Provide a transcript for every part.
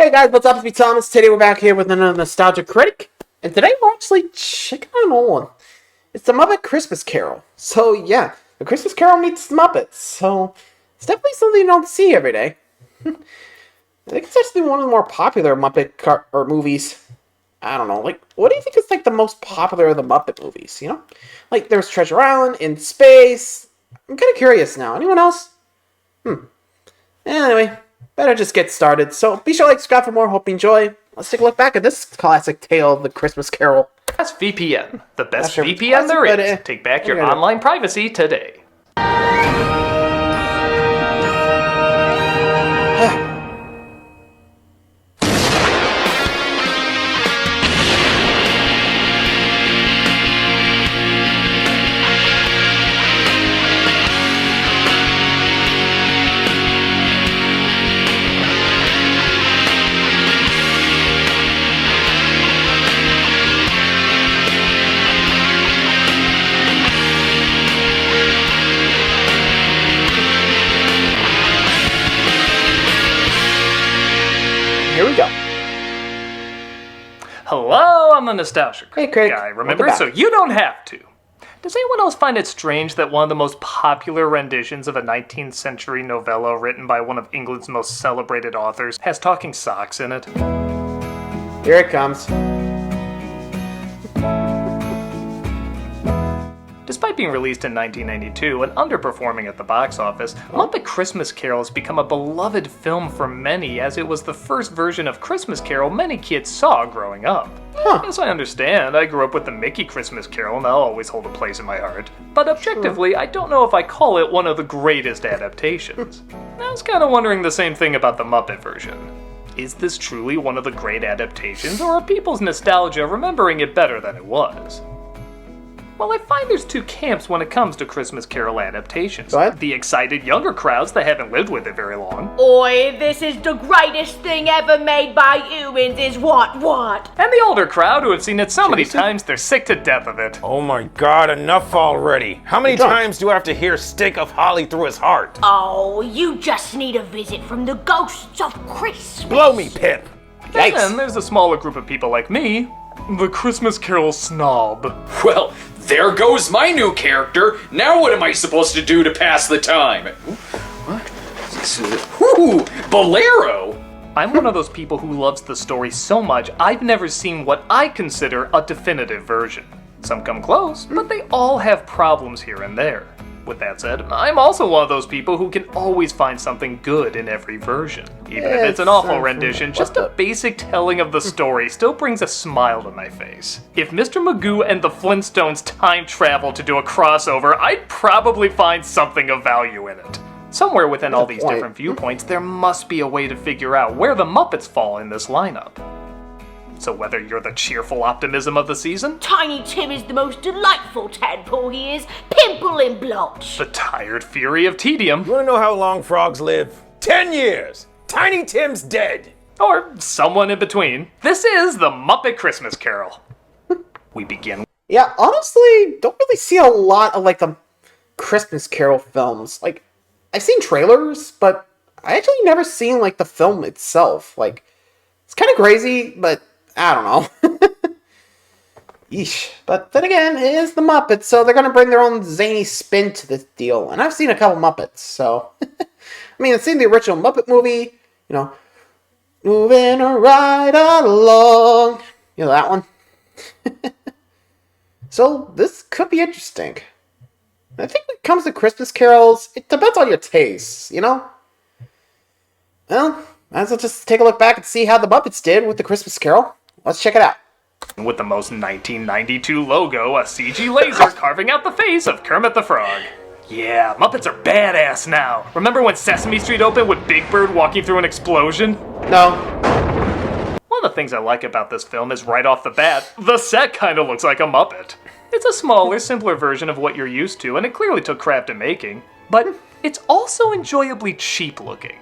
Hey guys, what's up? It's me, Thomas. Today we're back here with another Nostalgia Critic. And today we're actually checking out an old one. It's the Muppet Christmas Carol. So yeah, the Christmas Carol meets the Muppets. So it's definitely something you don't see every day. I think it's actually one of the more popular Muppet movies. I don't know, what do you think is the most popular of the Muppet movies, you know? There's Treasure Island, In Space. I'm kind of curious now. Anyone else? Anyway, better just get started. So be sure to subscribe for more. Hope you enjoy. Let's take a look back at this classic tale of the Christmas Carol. That's VPN. The best VPN there is. Take back your online privacy today. Here we go. Hello, I'm the Nostalgia Hey, Critic. guy, remember? So you don't have to. Does anyone else find it strange that one of the most popular renditions of a 19th century novella written by one of England's most celebrated authors has talking socks in it? Here it comes. Despite being released in 1992 and underperforming at the box office, Muppet Christmas Carol has become a beloved film for many, as it was the first version of Christmas Carol many kids saw growing up. Yes, I understand. I grew up with the Mickey Christmas Carol, and that'll always hold a place in my heart. But objectively, I don't know if I call it one of the greatest adaptations. I was kind of wondering the same thing about the Muppet version. Is this truly one of the great adaptations, or are people's nostalgia remembering it better than it was? Well, I find there's two camps when it comes to Christmas Carol adaptations. What? The excited younger crowds that haven't lived with it very long. Oi, this is the greatest thing ever made by humans is what? And the older crowd who have seen it so many times they're sick to death of it. Oh my god, enough already. How many times do I have to hear Stick of Holly through his heart? Oh, you just need a visit from the ghosts of Christmas. Blow me, Pip. And then there's a smaller group of people like me, the Christmas Carol snob. Well, there goes my new character. Now what am I supposed to do to pass the time? What? Ooh, Bolero! I'm one of those people who loves the story so much, I've never seen what I consider a definitive version. Some come close, but they all have problems here and there. With that said, I'm also one of those people who can always find something good in every version. Even if it's an awful rendition, just a basic telling of the story still brings a smile to my face. If Mr. Magoo and the Flintstones time travel to do a crossover, I'd probably find something of value in it. Somewhere within all these different viewpoints, there must be a way to figure out where the Muppets fall in this lineup. So whether you're the cheerful optimism of the season, Tiny Tim is the most delightful tadpole he is, pimple and blotch. the tired fury of tedium, You wanna know how long frogs live? 10 years! Tiny Tim's dead! or someone in between, this is the Muppet Christmas Carol. We begin. Yeah, honestly, don't really see a lot of the Christmas Carol films. I've seen trailers, but I actually never seen the film itself. It's kind of crazy, but I don't know. Yeesh. But then again, it is the Muppets, so they're gonna bring their own zany spin to this deal. And I've seen a couple Muppets, so I've seen the original Muppet movie, moving right along. You know that one? So this could be interesting. I think when it comes to Christmas carols, it depends on your tastes, Well, might as well just take a look back and see how the Muppets did with the Christmas Carol. Let's check it out. With the most 1992 logo, a CG laser carving out the face of Kermit the Frog. Yeah, Muppets are badass now. Remember when Sesame Street opened with Big Bird walking through an explosion? No. One of the things I like about this film is right off the bat, the set kind of looks like a Muppet. It's a smaller, simpler version of what you're used to, and it clearly took craft in making. But it's also enjoyably cheap looking.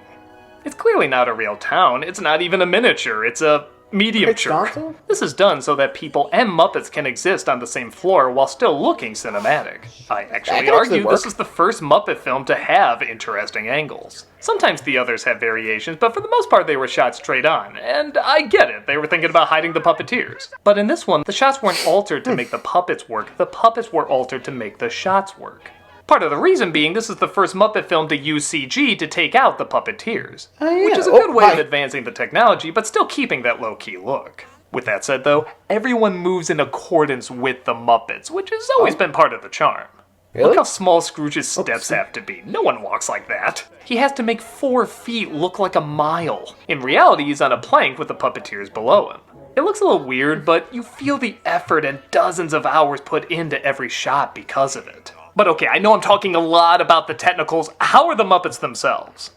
It's clearly not a real town, it's not even a miniature, it's a Medium-mature. Gonzo? This is done so that people and Muppets can exist on the same floor while still looking cinematic. I That actually can actually argue this work. is the first Muppet film to have interesting angles. Sometimes the others have variations, but for the most part they were shot straight on. And I get it, they were thinking about hiding the puppeteers. But in this one, the shots weren't altered to make the puppets work, the puppets were altered to make the shots work. Part of the reason being this is the first Muppet film to use CG to take out the puppeteers. yeah. Which is a Oh, good way of hi. advancing the technology, but still keeping that low-key look. With that said though, everyone moves in accordance with the Muppets, which has always been part of the charm. Really? Look how small Scrooge's steps have to be. No one walks like that. He has to make 4 feet look like a mile. In reality, he's on a plank with the puppeteers below him. It looks a little weird, but you feel the effort and dozens of hours put into every shot because of it. But okay, I know I'm talking a lot about the technicals. How are the Muppets themselves?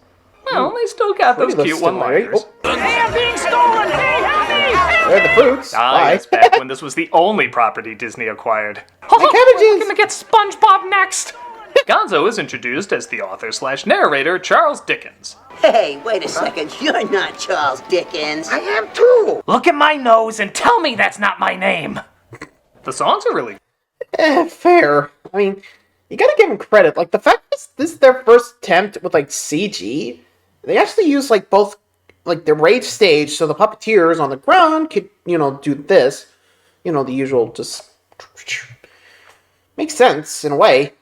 Well, they still got those Pretty cute similar, right? one-liners. Oh, They are being stolen! Hey, help me! there are the fruits. Ah, Bye. yes, back when this was the only property Disney acquired. cabbages. We're gonna get SpongeBob next! Gonzo is introduced as the author/narrator Charles Dickens. Hey, wait a second. You're not Charles Dickens. I am too. Look at my nose and tell me that's not my name! The songs are really Fair. I mean, you gotta give them credit. Like, the fact is, this is their first attempt with, like, CG. They actually use, like, both, like, the rage stage, so the puppeteers on the ground could, do this. The usual just... Makes sense, in a way.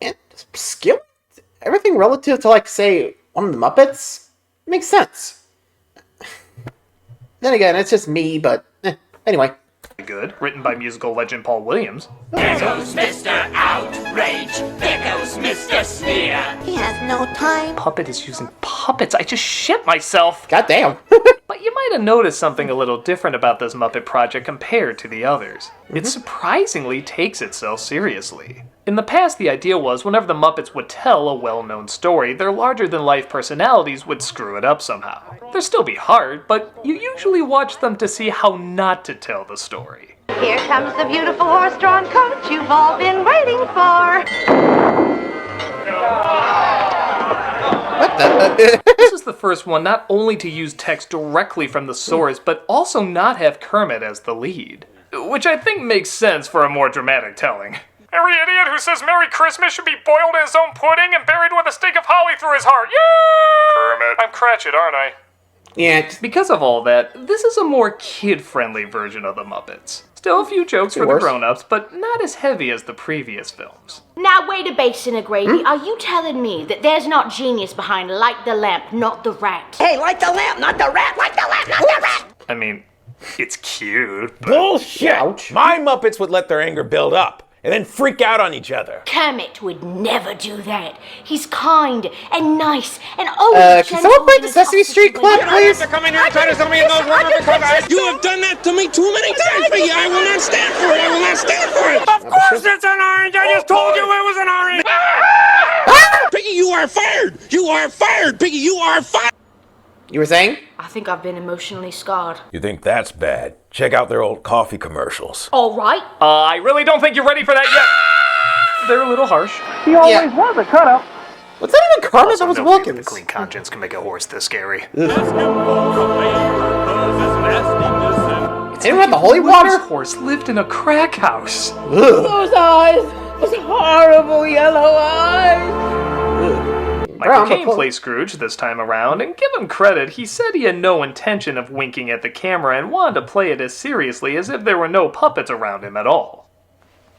And skill? Everything relative to, like, say, one of the Muppets? Makes sense. Then again, it's just me, but... Anyway. good, written by musical legend Paul Williams. There goes Mr. Outrage. There goes Mr. Sneer. He has no time. Puppet is using puppets. I just shit myself. Goddamn. But you might have noticed something a little different about this Muppet project compared to the others. It surprisingly takes itself seriously. In the past, the idea was whenever the Muppets would tell a well-known story, their larger-than-life personalities would screw it up somehow. They'd still be hard, but you usually watch them to see how not to tell the story. Here comes the beautiful horse-drawn coach you've all been waiting for. What the... This is the first one not only to use text directly from the source, but also not have Kermit as the lead. Which I think makes sense for a more dramatic telling. Every idiot who says Merry Christmas should be boiled in his own pudding and buried with a stake of holly through his heart. Yeah! Kermit. I'm Cratchit, aren't I? Yeah, Because of all that, this is a more kid-friendly version of the Muppets. Still a few jokes for the worse. grown-ups, but not as heavy as the previous films. Now, wait a basin of gravy. Are you telling me that there's not genius behind Light the Lamp, not the Rat? Hey, light the lamp, not the rat. Light the lamp, not the rat. I mean, it's cute, but... Bullshit! Ouch. My Muppets would let their anger build up and then freak out on each other. Kermit would never do that. He's kind and nice and always can someone play the Sesame Street clip, please? Come in here and try to tell me no longer because you have done that to me too many times, Piggy. I will not stand for it. I will not stand for it. Of course it's an orange. I just told you it was an orange. Piggy, you are fired. You are fired. Piggy, you are fired. You were saying? I think I've been emotionally scarred. You think that's bad? Check out their old coffee commercials. All right. I really don't think you're ready for that yet. They're a little harsh. He always was a cutout. What's that even Kermit? That was Wilkins. Clean conscience can make a horse this scary. Anyone have the holy water? This horse lived in a crack house. Ugh. Those eyes. Those horrible yellow eyes. Michael Brown, Caine but- plays Scrooge this time around, and give him credit, he said he had no intention of winking at the camera and wanted to play it as seriously as if there were no puppets around him at all.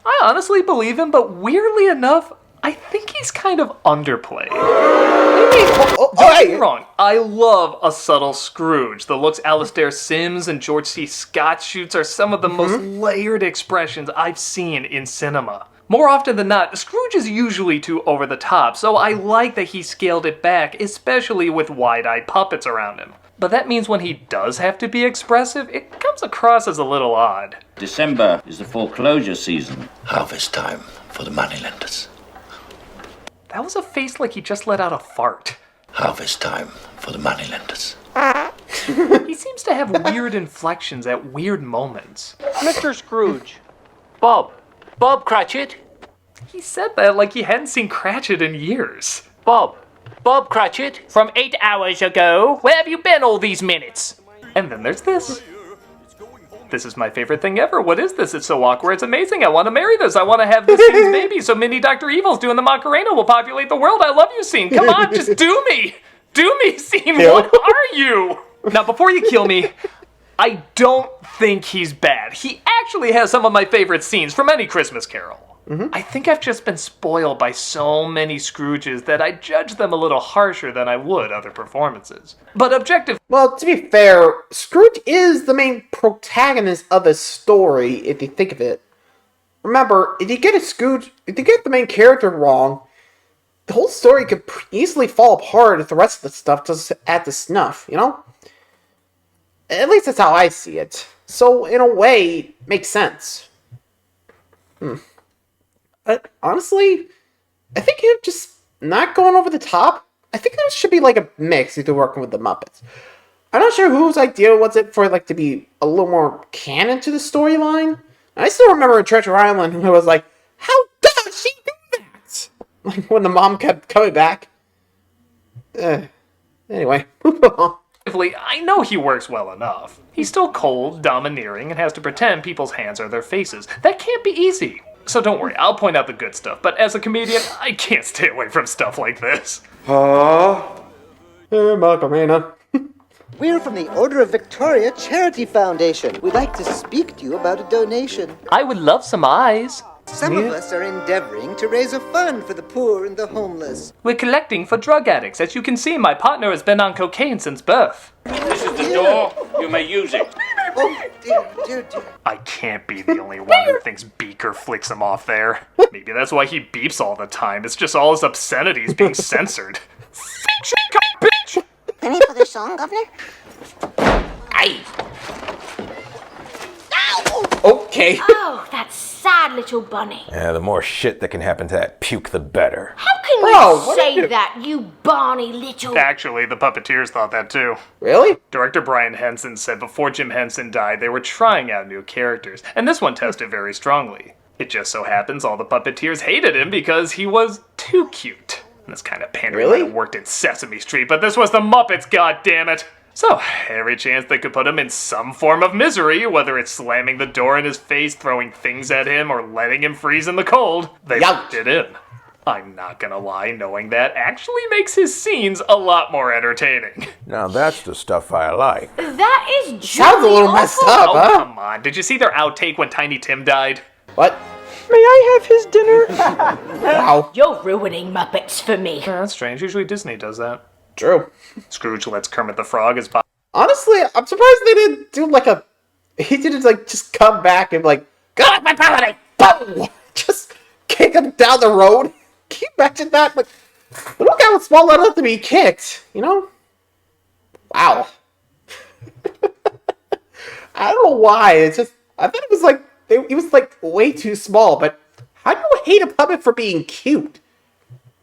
I honestly believe him, but weirdly enough, I think he's kind of underplayed. Oh, Don't get hey. me wrong, I love a subtle Scrooge. The looks Alastair Sims and George C. Scott shoots are some of the most layered expressions I've seen in cinema. More often than not, Scrooge is usually too over the top, so I like that he scaled it back, especially with wide-eyed puppets around him. But that means when he does have to be expressive, it comes across as a little odd. December is the foreclosure season. Harvest time for the moneylenders. That was a face like he just let out a fart. Harvest time for the moneylenders. He seems to have weird inflections at weird moments. Mr. Scrooge. Bob Cratchit. He said that like he hadn't seen Cratchit in years. Bob Cratchit. From 8 hours ago. Where have you been all these minutes? And then there's this. This is my favorite thing ever. What is this? It's so awkward. It's amazing. I want to marry this. I want to have this scene's baby so Mini Dr. Evil's doing the Macarena will populate the world. I love you, scene. Come on, just do me. Do me, scene. What are you? Now, before you kill me, I don't think he's bad. He actually has some of my favorite scenes from any Christmas Carol. I think I've just been spoiled by so many Scrooges that I judge them a little harsher than I would other performances. But Well, to be fair, Scrooge is the main protagonist of the story, if you think of it. Remember, if you get the main character wrong, the whole story could easily fall apart if the rest of the stuff doesn't add to snuff, you know? At least that's how I see it. So, in a way, it makes sense. But honestly, I think him just not going over the top, I think there should be like a mix if you're working with the Muppets. I'm not sure whose idea was it for like to be a little more canon to the storyline. I still remember in Treasure Island who was like, how does she do that? Like when the mom kept coming back. Anyway, I know he works well enough. He's still cold, domineering, and has to pretend people's hands are their faces. That can't be easy. So don't worry, I'll point out the good stuff, but as a comedian, I can't stay away from stuff like this. Macarena. We're from the Order of Victoria Charity Foundation. We'd like to speak to you about a donation. I would love some eyes. Some of us are endeavoring to raise a fund for the poor and the homeless. We're collecting for drug addicts. As you can see, my partner has been on cocaine since birth. This is the door. You may use it. Oh, dear. I can't be the only one who thinks Beaker flicks him off there. Maybe that's why he beeps all the time. It's just all his obscenities being censored. Bitch! Any other song, Governor? Aye. Okay. Oh, that sad little bunny. Yeah, the more shit that can happen to that puke, the better. How can you say that, you Barney little... Actually, the Puppeteers thought that too. Really? Director Brian Henson said before Jim Henson died, they were trying out new characters, and this one tested very strongly. It just so happens all the Puppeteers hated him because he was too cute. And this kind of pandering might have worked in Sesame Street, but this was the Muppets, goddammit! So, every chance they could put him in some form of misery, whether it's slamming the door in his face, throwing things at him, or letting him freeze in the cold, they worked it in. I'm not gonna lie, knowing that actually makes his scenes a lot more entertaining. Now that's the stuff I like. That is sounds a little messed up, huh? Oh, come on. Did you see their outtake when Tiny Tim died? What? May I have his dinner? Wow. You're ruining Muppets for me. Yeah, that's strange. Usually Disney does that. True. Scrooge lets Kermit the Frog as Bob. Honestly, I'm surprised they didn't do like a... He didn't like just come back and like, God, my holiday! Boom! Just kick him down the road. Can you imagine that? Like, the little guy was small enough to be kicked, you know? Wow. I don't know why. It's just, I thought it was like, he was like way too small, but how do you hate a puppet for being cute?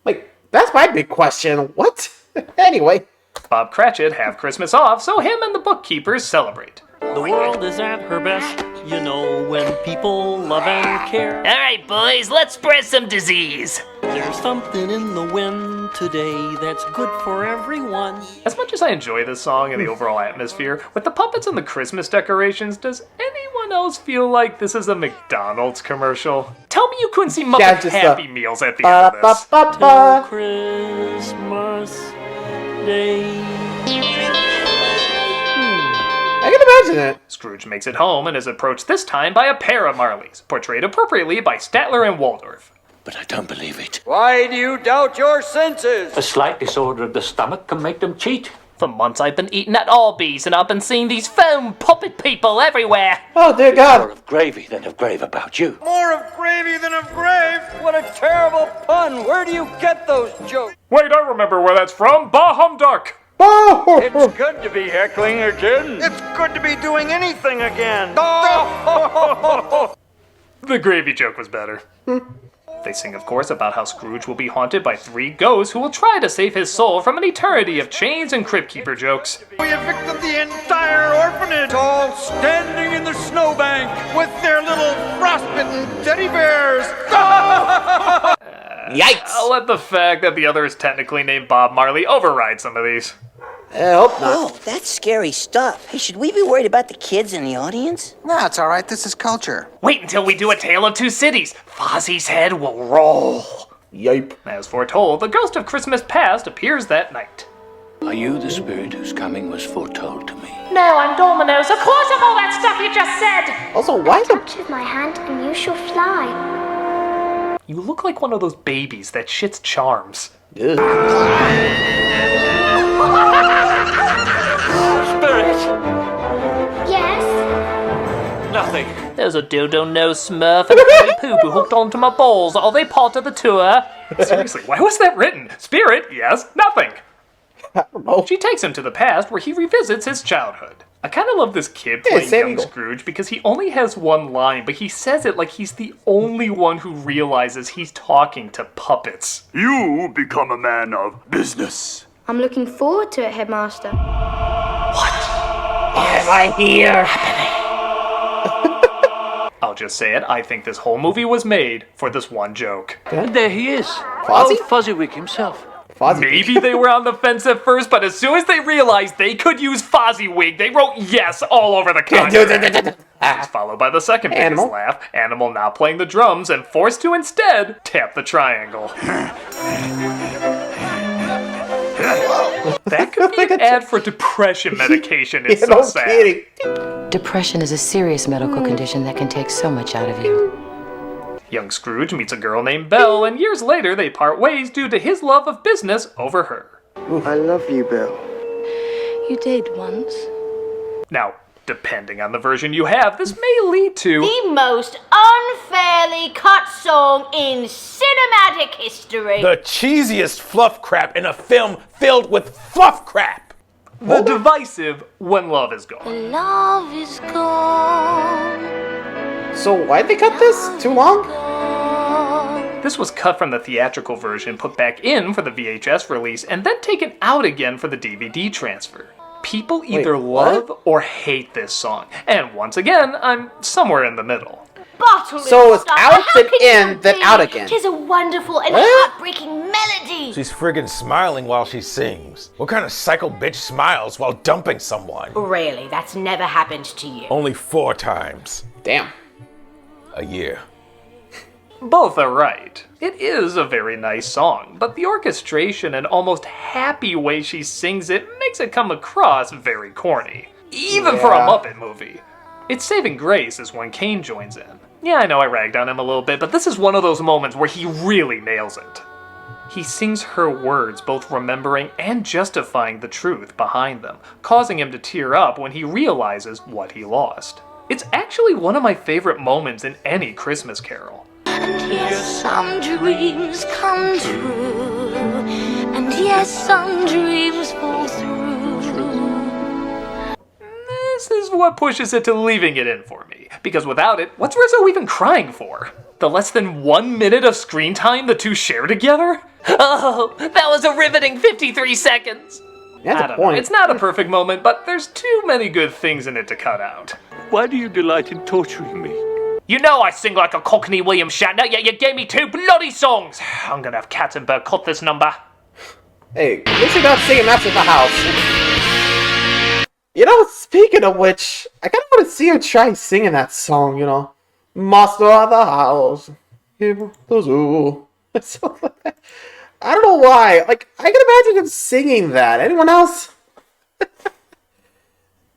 Like, that's my big question. What? Anyway. Bob Cratchit have Christmas off, so him and the bookkeepers celebrate. The world is at her best, you know, when people love and care. All right, boys, let's spread some disease. There's something in the wind today that's good for everyone. As much as I enjoy this song and the overall atmosphere, with the puppets and the Christmas decorations, does anyone else feel like this is a McDonald's commercial? Tell me you couldn't see Muppet Happy Meals at the end of this. Till Christmas Day. I can imagine it. Scrooge makes it home and is approached this time by a pair of Marleys, portrayed appropriately by Statler and Waldorf. But I don't believe it. Why do you doubt your senses? A slight disorder of the stomach can make them cheat. For months I've been eating at Arby's and I've been seeing these foam puppet people everywhere. Oh dear God. More of gravy than of grave about you. More of gravy than of grave. What a terrible pun. Where do you get those jokes? Wait, I remember where that's from. Bah humduck. It's good to be heckling again. It's good to be doing anything again. The gravy joke was better. They sing, of course, about how Scrooge will be haunted by 3 ghosts who will try to save his soul from an eternity of chains and crypt keeper jokes. We evicted the entire orphanage, all standing in the snowbank with their little frostbitten teddy bears. Yikes! I'll let the fact that the other is technically named Bob Marley override some of these. I hope not. Oh, that's scary stuff. Hey, should we be worried about the kids in the audience? No, it's all right. This is culture. Wait until we do A Tale of Two Cities. Fozzie's head will roll. Yipe. As foretold, the ghost of Christmas past appears that night. Are you the spirit whose coming was foretold to me? No, I'm Dominoes. Of course I'm all that stuff you just said. Also, why is Touch with my hand and you shall fly. You look like one of those babies that shits charms. Ugh. Spirit! Yes? Nothing. There's a dildo nose smurf and a curly poop who hooked onto my balls. Are they part of the tour? Seriously, why was that written? Spirit, yes, nothing. She takes him to the past where he revisits his childhood. I kind of love this kid playing young Scrooge because he only has one line, but he says it like he's the only one who realizes he's talking to puppets. You become a man of business. I'm looking forward to it, Headmaster. am I here? I'll just say it, I think this whole movie was made for this one joke. And there he is. Fozzie? Old Fozziewig himself. Maybe they were on the fence at first, but as soon as they realized they could use Fozziewig, they wrote yes all over the contract. Followed by the second biggest laugh, Animal now playing the drums and forced to instead tap the triangle. That could be an ad for depression medication. It's so sad. Kidding. Depression is a serious medical condition that can take so much out of you. Young Scrooge meets a girl named Belle, and years later they part ways due to his love of business over her. I love you, Belle. You did once. Now, depending on the version you have, this may lead to the most unfairly cut song in cinematic history. The cheesiest fluff crap in a film filled with fluff crap. The divisive When Love Is Gone. Love is gone. So why'd they cut this? Too long? This was cut from the theatrical version, put back in for the VHS release, and then taken out again for the DVD transfer. People either love or hate this song, and once again, I'm somewhere in the middle. So it's out then in, then out again. Tis a wonderful and heartbreaking melody. She's friggin' smiling while she sings. What kind of psycho bitch smiles while dumping someone? Really, that's never happened to you. Only 4 times. Damn. A year. Both are right. It is a very nice song, but the orchestration and almost happy way she sings it makes it come across very corny. Even for a Muppet movie. Its saving grace is when Kane joins in. Yeah, I know I ragged on him a little bit, but this is one of those moments where he really nails it. He sings her words, both remembering and justifying the truth behind them, causing him to tear up when he realizes what he lost. It's actually one of my favorite moments in any Christmas Carol. And yes, some dreams come true. And yes, some dreams fall through. This is what pushes it to leaving it in for me, because without it, what's Rizzo even crying for? The less than 1 minute of screen time the two share together? Oh, that was a riveting 53 seconds. That's I don't know. It's not a perfect moment, but there's too many good things in it to cut out. Why do you delight in torturing me? You know I sing like a Cockney William Shatner, yet you gave me 2 bloody songs. I'm gonna have Katzenberg cut this number. Hey, at least you're not singing that's in the house. You know, speaking of which, I kind of want to see her try singing that song, you know. Master of the house. Something like that. I don't know why. Like, I can imagine him singing that. Anyone else?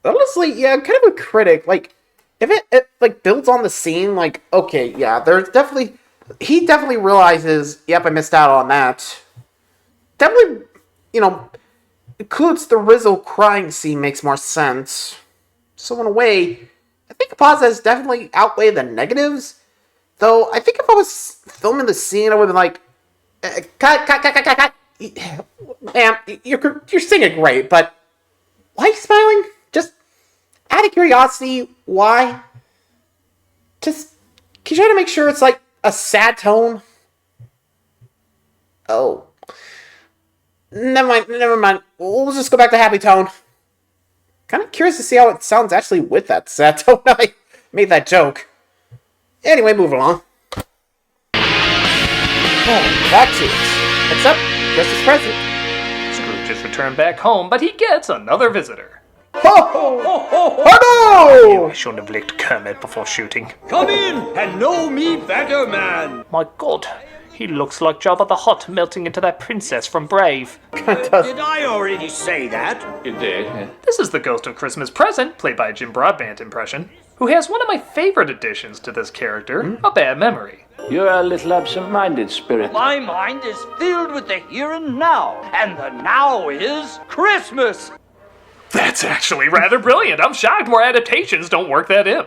Honestly, yeah, I'm kind of a critic. Like, if it like builds on the scene, like, okay, yeah, there's definitely, he definitely realizes, yep, I missed out on that. Definitely, you know, includes the Rizzo crying scene makes more sense. So in a way, I think the positives definitely outweigh the negatives. Though, I think if I was filming the scene, I would have been like, cut. Ma'am, you're singing great, but why are you smiling? Just out of curiosity, why? Just, can you try to make sure it's like a sad tone? Oh. Never mind. We'll just go back to happy tone. Kind of curious to see how it sounds actually with that sad tone. I made that joke. Anyway, move along. Back to it. Except, Christmas present. Scrooge's Scrooge returned back home, but he gets another visitor. Oh I shouldn't have licked Kermit before shooting. Come in and know me better, man. My God, he looks like Jabba the Hutt melting into that princess from Brave. Did I already say that? You did. This is the Ghost of Christmas Present, played by a Jim Broadbent impression, who has one of my favorite additions to this character, a bad memory. You're a little absent-minded, Spirit. My mind is filled with the here and now, and the now is Christmas. That's actually rather brilliant. I'm shocked more adaptations don't work that in.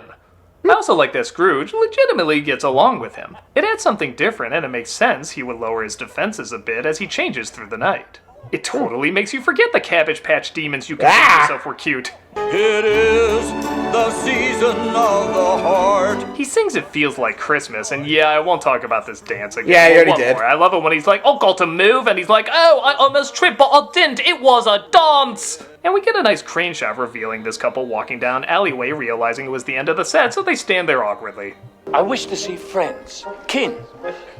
I also like that Scrooge legitimately gets along with him. It adds something different, and it makes sense he would lower his defenses a bit as he changes through the night. It totally makes you forget the Cabbage Patch demons you convinced yourself were cute. It is the season of the heart. He sings It Feels Like Christmas, and yeah, I won't talk about this dance again. Yeah, you already One did. more. I love it when he's like, oh, got to move, and he's like, oh, I almost tripped, but I didn't. It was a dance. And we get a nice crane shot revealing this couple walking down alleyway, realizing it was the end of the set, so they stand there awkwardly. I wish to see friends, kin.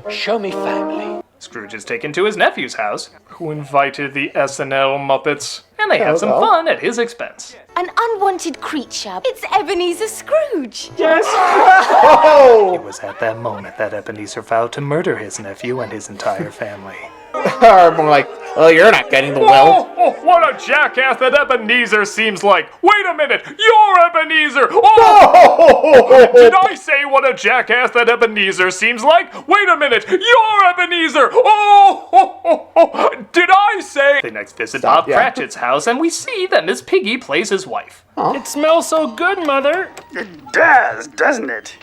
Show me family. Scrooge is taken to his nephew's house, who invited the SNL Muppets, and they have some fun at his expense. An unwanted creature. It's Ebenezer Scrooge. Yes! Oh! It was at that moment that Ebenezer vowed to murder his nephew and his entire family. Or more like, oh, you're not getting the will. Oh, what a jackass that Ebenezer seems like! Wait a minute, you're Ebenezer! Oh! Did I say what a jackass that Ebenezer seems like? Wait a minute, you're Ebenezer! Oh! Did I say? They next visit Bob Cratchit's house, and we see that Miss Piggy plays his wife. It smells so good, Mother. It does, doesn't it?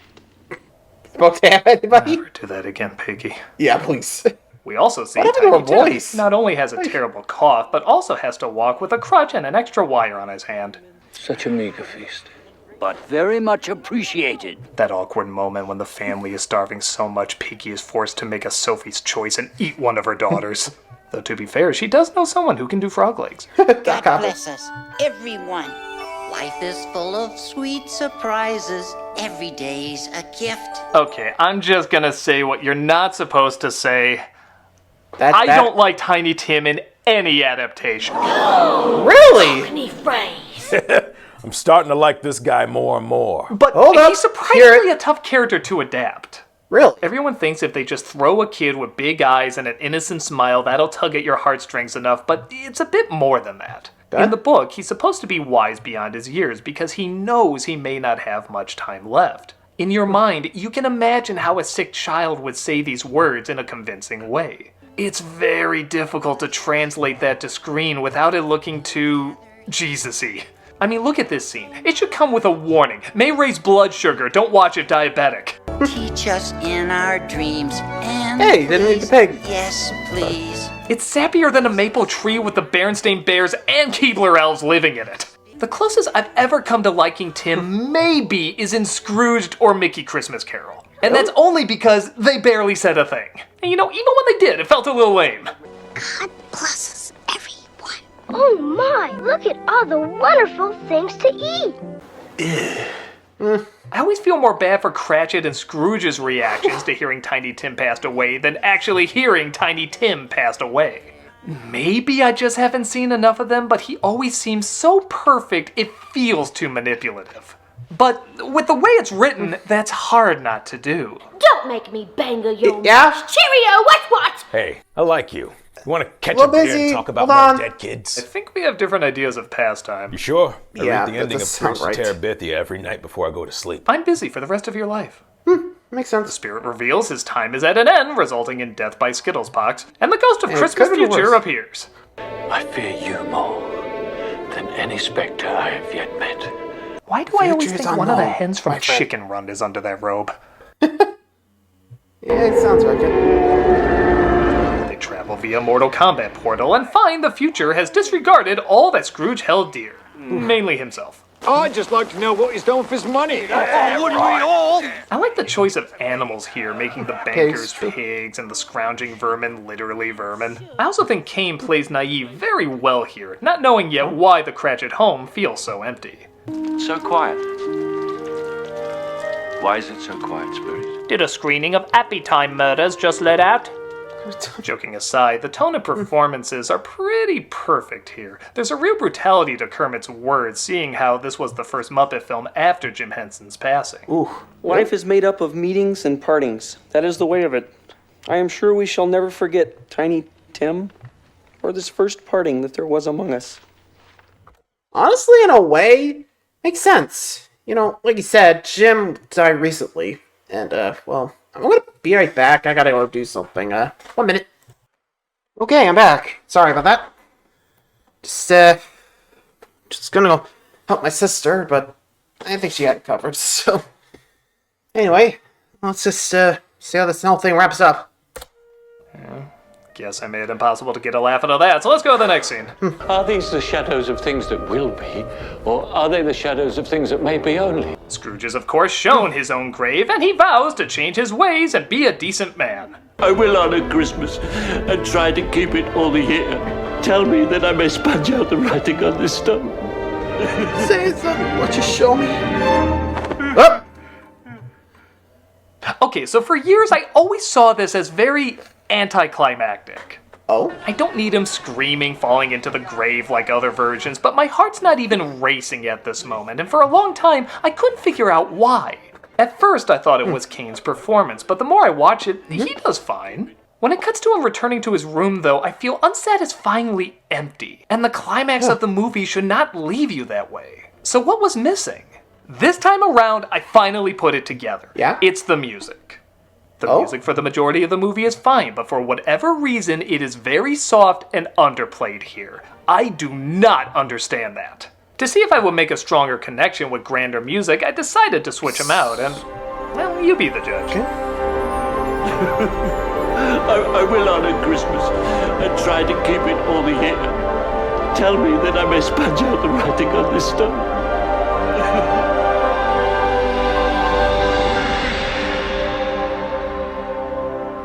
Spoke to anybody? Never do that again, Piggy. Yeah, please. We also see What happened to Tiny her Tim voice? not only has a terrible cough, but also has to walk with a crutch and an extra wire on his hand. Such a meager feast. But very much appreciated. That awkward moment when the family is starving so much Piggy is forced to make a Sophie's choice and eat one of her daughters. Though to be fair, she does know someone who can do frog legs. God bless us, everyone. Life is full of sweet surprises. Every day's a gift. Okay, I'm just gonna say what you're not supposed to say. I don't like Tiny Tim in any adaptation. Really? Cockney phrase. I'm starting to like this guy more and more. But Hold up. he's surprisingly a tough character to adapt. Really? Everyone thinks if they just throw a kid with big eyes and an innocent smile, that'll tug at your heartstrings enough, but it's a bit more than that. In the book, he's supposed to be wise beyond his years because he knows he may not have much time left. In your mind, you can imagine how a sick child would say these words in a convincing way. It's very difficult to translate that to screen without it looking too Jesus-y. I mean, look at this scene. It should come with a warning. May raise blood sugar. Don't watch it diabetic. Teach us in our dreams and Hey, didn't eat the pig. yes, please. It's sappier than a maple tree with the Berenstain Bears and Keebler Elves living in it. The closest I've ever come to liking Tim maybe is in Scrooged or Mickey Christmas Carol. And that's only because they barely said a thing. And you know, even when they did, it felt a little lame. God bless us, everyone. Oh my, look at all the wonderful things to eat. I always feel more bad for Cratchit and Scrooge's reactions to hearing Tiny Tim passed away than actually hearing Tiny Tim passed away. Maybe I just haven't seen enough of them, but he always seems so perfect it feels too manipulative. But with the way it's written, that's hard not to do. Don't make me bang a your Yeah? Cheerio, what? Hey, I like you. You want to catch Well, a beer busy. and talk about Hold on. more dead I kids? think we have different ideas of pastime. You sure? I Yeah, read the that ending of does sound Prince right. Terabithia every night before I go to sleep. I'm busy for the rest of your life. Makes The sense. spirit reveals his time is at an end, resulting in death by Skittlespox, and the ghost of Yeah, it Christmas could've been future worse. appears. I fear you more than any spectre I have yet met. Why do I always Future's think one of the unknown, hens from my friend. Chicken Run is under that robe? Yeah, it sounds right. They travel via Mortal Kombat portal and find the future has disregarded all that Scrooge held dear. Mainly himself. I'd just like to know what he's done with his money. Oh, wouldn't we all? I like the choice of animals here, making the bankers pigs and the scrounging vermin literally vermin. I also think Kane plays naive very well here, not knowing yet why the Cratchit home feels so empty. So quiet. Why is it so quiet, Spirit? Did a screening of Appy Time Murders just let out? Joking aside, the tone and performances are pretty perfect here. There's a real brutality to Kermit's words, seeing how this was the first Muppet film after Jim Henson's passing. Ooh. Life is made up of meetings and partings. That is the way of it. I am sure we shall never forget Tiny Tim, or this first parting that there was among us. Honestly, in a way, makes sense. You know, like you said, Jim died recently, and, well, I'm gonna be right back. I gotta go do something. 1 minute. Okay, I'm back. Sorry about that. Just gonna go help my sister, but I think she had it covered, so... Anyway, let's just, see how this whole thing wraps up. Yeah. Guess I made it impossible to get a laugh out of that, so let's go to the next scene. Are these the shadows of things that will be, or are they the shadows of things that may be only? Scrooge is, of course, shown his own grave, and he vows to change his ways and be a decent man. I will honor Christmas and try to keep it all the year. Tell me that I may sponge out the writing on this stone. Say something, what you show me? Oh! Okay, so for years I always saw this as very anticlimactic. Oh? I don't need him screaming, falling into the grave like other versions, but my heart's not even racing at this moment, and for a long time, I couldn't figure out why. At first, I thought it was Kane's performance, but the more I watch it, he does fine. When it cuts to him returning to his room, though, I feel unsatisfyingly empty, and the climax of the movie should not leave you that way. So what was missing? This time around, I finally put it together. Yeah? It's the music. The music for the majority of the movie is fine, but for whatever reason, it is very soft and underplayed here. I do not understand that. To see if I would make a stronger connection with grander music, I decided to switch them out, and, well, you be the judge. I will honor Christmas and try to keep it all the year. Tell me that I may sponge out the writing on this stone.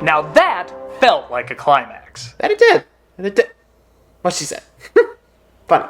Now that felt like a climax. That it did. And it did. What she said. Funny.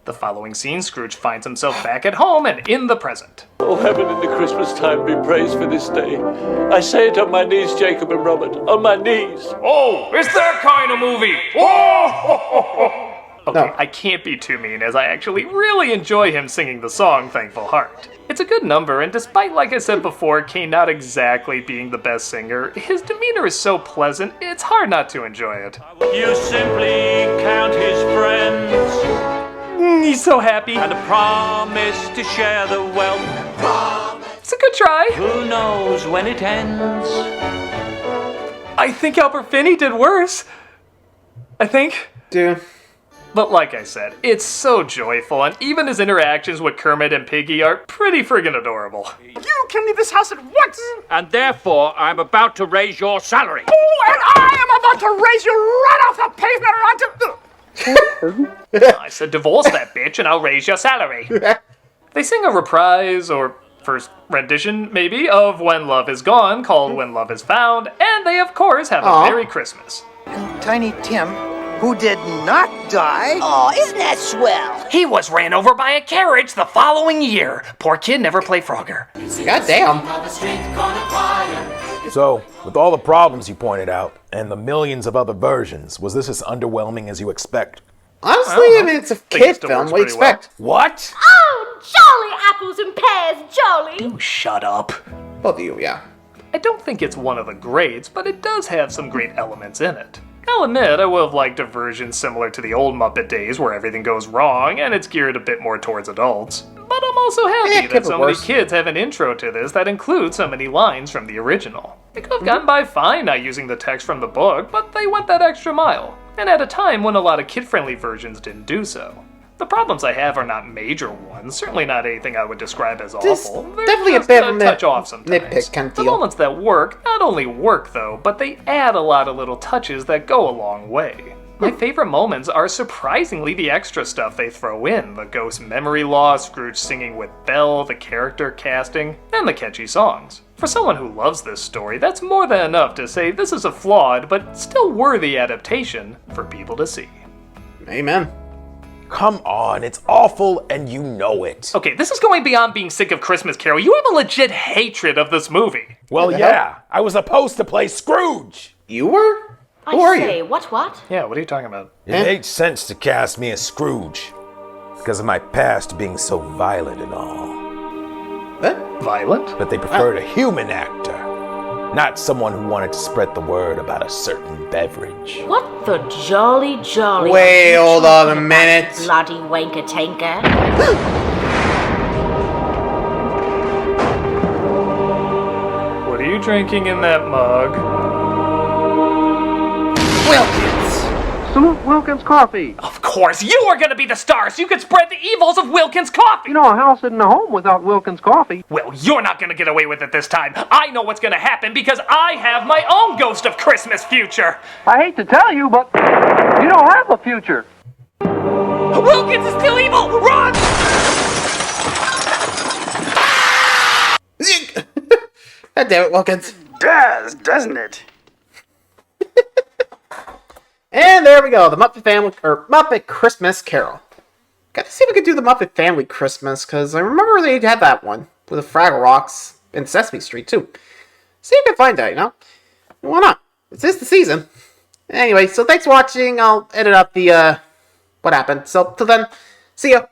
The following scene, Scrooge finds himself back at home and in the present. Oh, heaven in the Christmas time be praised for this day. I say it on my knees, Jacob and Robert, on my knees. Oh, it's that kind of movie. Oh! Okay, I can't be too mean, as I actually really enjoy him singing the song Thankful Heart. It's a good number, and despite, like I said before, Kane not exactly being the best singer, his demeanor is so pleasant, it's hard not to enjoy it. You simply count his friends. He's so happy. And a promise to share the wealth. It's a good try. Who knows when it ends? I think Albert Finney did worse. I think. Dude. But like I said, it's so joyful, and even his interactions with Kermit and Piggy are pretty friggin' adorable. You can leave this house at once! And therefore, I'm about to raise your salary. Oh, and I am about to raise you right off the pavement onto... I said divorce that bitch and I'll raise your salary. They sing a reprise, or first rendition, maybe, of When Love Is Gone, called When Love Is Found, and they, of course, have a Merry Christmas. And Tiny Tim, who did not die... Oh, isn't that swell? He was ran over by a carriage the following year. Poor kid never played Frogger. Goddamn. So, with all the problems you pointed out, and the millions of other versions, was this as underwhelming as you expect? Honestly, I mean, it's a kid film. What do you expect? What? Oh, jolly apples and pears, jolly! Shut up. Both of you, yeah. I don't think it's one of the greats, but it does have some great elements in it. I'll admit, I would have liked a version similar to the old Muppet days where everything goes wrong and it's geared a bit more towards adults. But I'm also happy that so many kids have an intro to this that includes so many lines from the original. They could have gotten by fine not using the text from the book, but they went that extra mile, and at a time when a lot of kid-friendly versions didn't do so. The problems I have are not major ones, certainly not anything I would describe as awful. They're definitely just a bit of touch off sometimes. nitpick kind of The deal. moments that work not only work though, but they add a lot of little touches that go a long way. My favorite moments are surprisingly the extra stuff they throw in, the ghost memory loss, Scrooge singing with Belle, the character casting, and the catchy songs. For someone who loves this story, that's more than enough to say this is a flawed but still worthy adaptation for people to see. Amen. Come on, it's awful and you know it. Okay, this is going beyond being sick of Christmas Carol. You have a legit hatred of this movie. Well, yeah, I was supposed to play Scrooge. You were? Who are say, you? what? Yeah, what are you talking about? It made sense to cast me as Scrooge because of my past being so violent and all. What? Violent? But they preferred a human actor, not someone who wanted to spread the word about a certain beverage. What the jolly. Wait, hold on a minute. Bloody wanker tanker. What are you drinking in that mug? Wilkins! Salute Wilkins Coffee. Of course, you are gonna be the star so you can spread the evils of Wilkins Coffee! You know, a house isn't a home without Wilkins Coffee. Well, you're not gonna get away with it this time. I know what's gonna happen because I have my own ghost of Christmas future. I hate to tell you, but you don't have a future. Wilkins is still evil! Run! God damn it, Wilkins. Doesn't it? And there we go, the Muppet Christmas Carol. Gotta see if we can do the Muppet Family Christmas, because I remember they had that one with the Fraggle Rocks in Sesame Street, too. See if I can find that, you know? Why not? It's just the season. Anyway, so thanks for watching. I'll edit up the, what happened. So, till then, see ya.